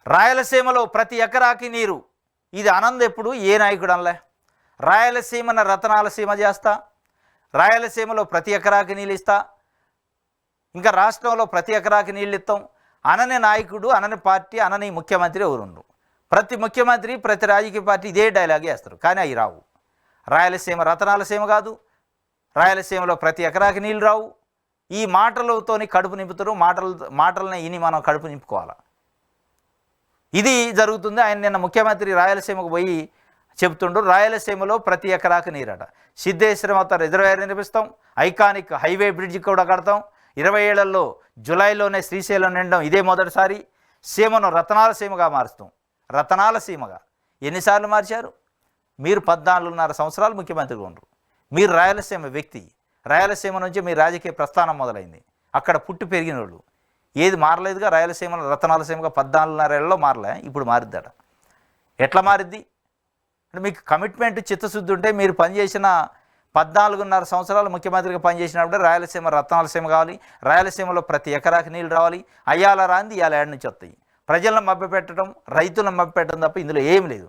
రాయలసీమలో ప్రతి ఎకరాకి నీరు, ఇది ఆనందం ఎప్పుడు ఏ నాయకుడు అనలే. రాయలసీమన రతనాల సీమ చేస్తా, రాయలసీమలో ప్రతి ఎకరాకి నీళ్ళు ఇస్తా, ఇంకా రాష్ట్రంలో ప్రతి ఎకరాకి నీళ్ళు ఇస్తాం అనని నాయకుడు, అనని పార్టీ, అనని ముఖ్యమంత్రి ఎవరుండు. ప్రతి ముఖ్యమంత్రి, ప్రతి రాజకీయ పార్టీ ఇదే డైలాగ్ వేస్తారు, కానీ అవి రావు. రాయలసీమ రతనాల సీమ కాదు, రాయలసీమలో ప్రతి ఎకరాకి నీళ్ళు రావు. ఈ మాటలతోని కడుపు నింపుతారు, మాటలని ఇని మనం కడుపు నింపుకోవాలి. ఇది జరుగుతుంది. ఆయన నిన్న ముఖ్యమంత్రి రాయలసీమకు పోయి చెబుతుండ్రు, రాయలసీమలో ప్రతి ఎకరాకు నీరట. సిద్ధేశ్వరం వద్ద రిజర్వాయర్ నిర్మిస్తాం, ఐకానిక్ హైవే బ్రిడ్జ్ కూడా కడతాం, 20 ఏళ్లలో జూలైలోనే శ్రీశైలం నిండడం ఇదే మొదటిసారి. సీమను రతనాల సీమగా మారుస్తాం. రతనాల సీమగా ఎన్నిసార్లు మార్చారు? మీరు 14.5 సంవత్సరాలు ముఖ్యమంత్రిగా ఉండరు. మీరు రాయలసీమ వ్యక్తి, రాయలసీమ నుంచి మీ రాజకీయ ప్రస్థానం మొదలైంది. అక్కడ పుట్టి పెరిగిన వాళ్ళు. ఏది మారలేదుగా. రాయలసీమలో రతనాల సీమగా 14.5 ఏళ్ళలో మారలే, ఇప్పుడు మారిద్దట. ఎట్లా మారిద్ది అంటే మీకు కమిట్మెంట్, చిత్తశుద్ధి ఉంటే మీరు పనిచేసిన 14.5 సంవత్సరాలు ముఖ్యమంత్రిగా పనిచేసినప్పుడే రాయలసీమ రతనాల సీమ కావాలి, రాయలసీమలో ప్రతి ఎకరాకి నీళ్ళు రావాలి. అయ్యాల రాంది ఇవాళ ఏడు నుంచి వస్తాయి. ప్రజలను మభ్యపెట్టడం, రైతులను మభ్యపెట్టడం తప్ప ఇందులో ఏం లేదు.